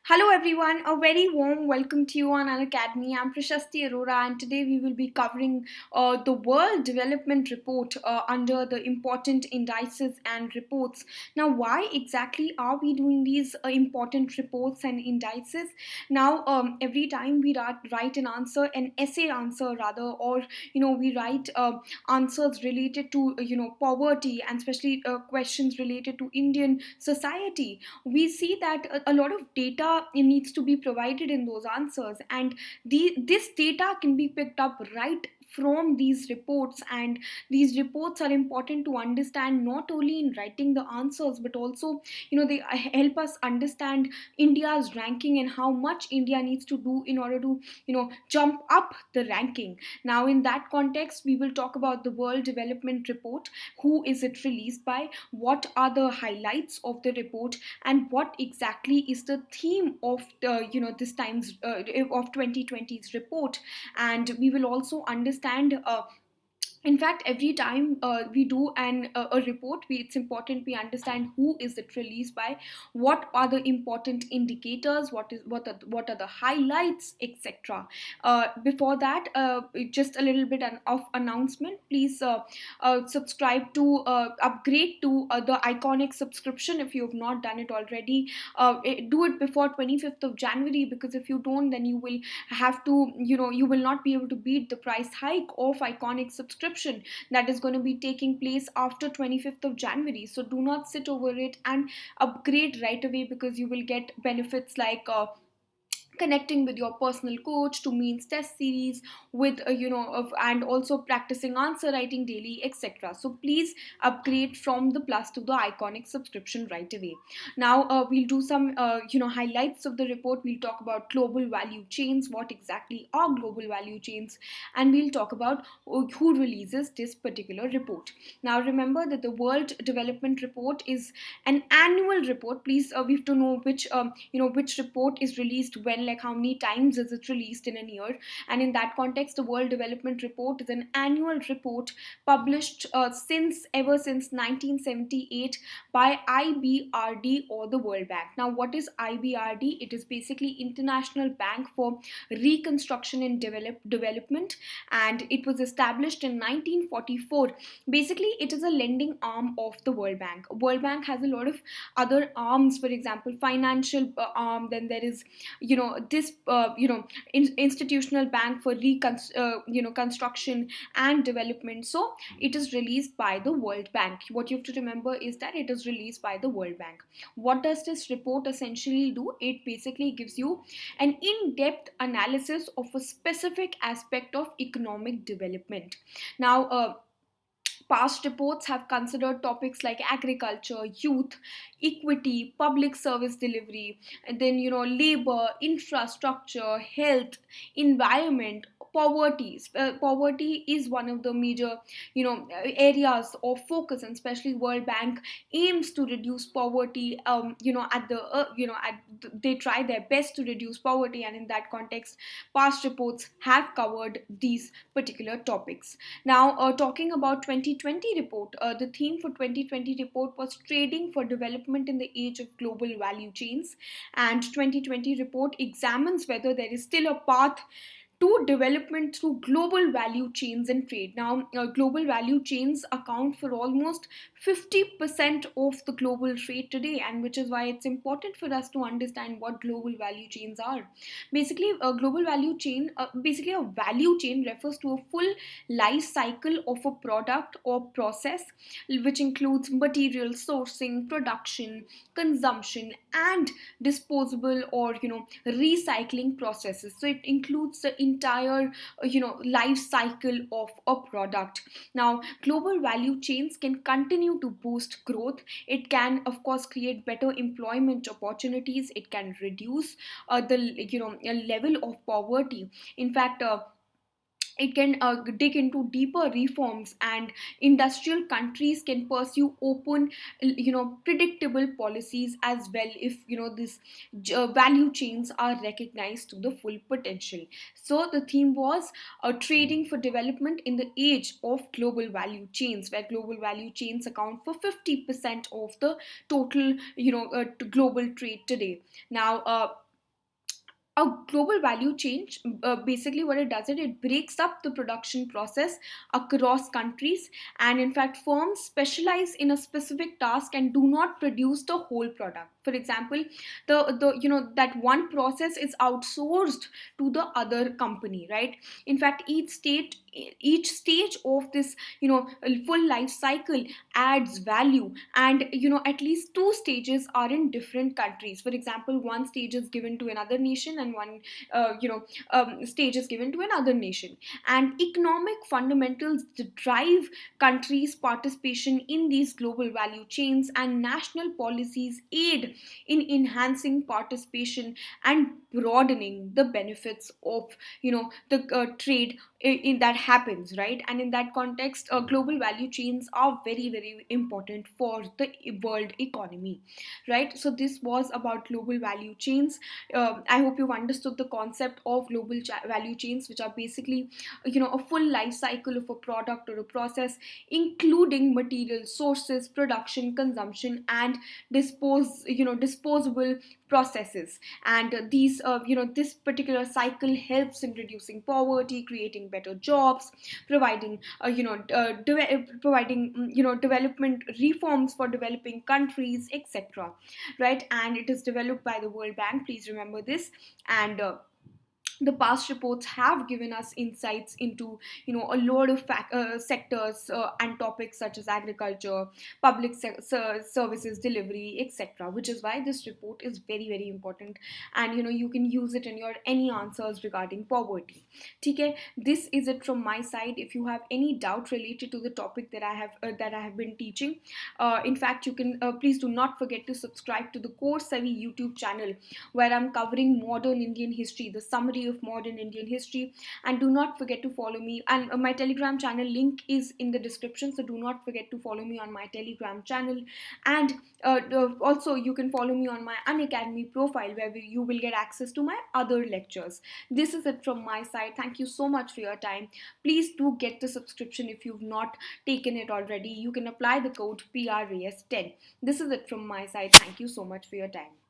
Hello everyone, a very warm welcome to you on An Academy. I'm Prashasti Arora and today we will be covering the World Development Report under the important indices and reports. Now, why exactly are we doing these important reports and indices? Now, every time we write an essay answer rather, or we write answers related to poverty and especially questions related to Indian society, we see that a lot of data needs to be provided in those answers, and this data can be picked up right from these reports, and these reports are important to understand not only in writing the answers but also they help us understand India's ranking and how much India needs to do in order to jump up the ranking. Now, in that context, we will talk about the World Development Report. Who is it released by? What are the highlights of the report? And what exactly is the theme of the this time's of 2020's report? And we will also understand in fact, every time we do a report, it's important we understand who is it released by, what are the important indicators, what are the highlights, etc. Before that, just a little bit of announcement. Please subscribe to upgrade to the iconic subscription if you have not done it already. Do it before 25th of January, because if you don't, then you will have to you will not be able to beat the price hike of iconic subscription that is going to be taking place after 25th of January. So do not sit over it and upgrade right away, because you will get benefits like connecting with your personal coach to means test series with and also practicing answer writing daily, etc. So please upgrade from the plus to the iconic subscription right away. Now, we'll do some highlights of the report. We'll talk about global value chains, what exactly are global value chains, and we'll talk about who releases this particular report. Now, remember that the World Development Report is an annual report. Please, we have to know which report is released when, like how many times is it released in a year. And in that context, the World Development Report is an annual report published since 1978 by IBRD or the World Bank. Now, what is IBRD? It is basically International Bank for Reconstruction and Development, and it was established in 1944. Basically, it is a lending arm of the World Bank. World Bank has a lot of other arms, for example financial arm. Then there is this institutional bank for construction and development. So it is released by the World Bank. What you have to remember is that it is released by the World Bank. What does this report essentially do? It basically gives you an in-depth analysis of a specific aspect of economic development. Now, past reports have considered topics like agriculture, youth, equity, public service delivery, and then labor, infrastructure, health, environment, poverty. Poverty is one of the major areas of focus, and especially World Bank aims to reduce poverty. At the they try their best to reduce poverty, and in that context, past reports have covered these particular topics. Now, talking about 2020 report, the theme for 2020 report was trading for development in the age of global value chains, and 2020 report examines whether there is still a path to development through global value chains and trade. Now, global value chains account for almost 50% of the global trade today, and which is why it's important for us to understand what global value chains are. Basically, basically a value chain refers to a full life cycle of a product or process, which includes material sourcing, production, consumption, and disposable or recycling processes. So it includes the entire life cycle of a product. Now, global value chains can continue to boost growth. It can, of course, create better employment opportunities. It can reduce the level of poverty. In fact, it can dig into deeper reforms, and industrial countries can pursue open predictable policies as well if these value chains are recognized to the full potential. So the theme was trading for development in the age of global value chains, where global value chains account for 50% of the total global trade today. Now, A global value chain, basically what it does, it breaks up the production process across countries, and in fact firms specialize in a specific task and do not produce the whole product. For example, the that one process is outsourced to the other company, right? In fact, each stage of this full life cycle adds value, and at least two stages are in different countries. For example, one stage is given to another nation, and one stage is given to another nation. And economic fundamentals drive countries participation in these global value chains, and national policies aid in enhancing participation and broadening the benefits of the trade in that happens, right? And in that context, global value chains are very very important for the world economy, right? So this was about global value chains. I hope you've understood the concept of global value chains, which are basically a full life cycle of a product or a process, including material sources, production, consumption, and disposable processes. And these this particular cycle helps in reducing poverty, creating better jobs, providing providing development reforms for developing countries, etc., right? And it is developed by the World Bank, please remember this. And the past reports have given us insights into a lot of sectors and topics such as agriculture, public services delivery, etc., which is why this report is very very important. And you can use it in your any answers regarding poverty. Okay, this is it from my side. If you have any doubt related to the topic that I have been teaching, in fact you can please do not forget to subscribe to the Core Savi YouTube channel, where I'm covering modern Indian history, the summary of modern Indian history. And do not forget to follow me. And my Telegram channel link is in the description, so do not forget to follow me on my Telegram channel. And also, you can follow me on my Unacademy profile, where you will get access to my other lectures. This is it from my side. Thank you so much for your time. Please do get the subscription if you've not taken it already. You can apply the code PRAS10. This is it from my side. Thank you so much for your time.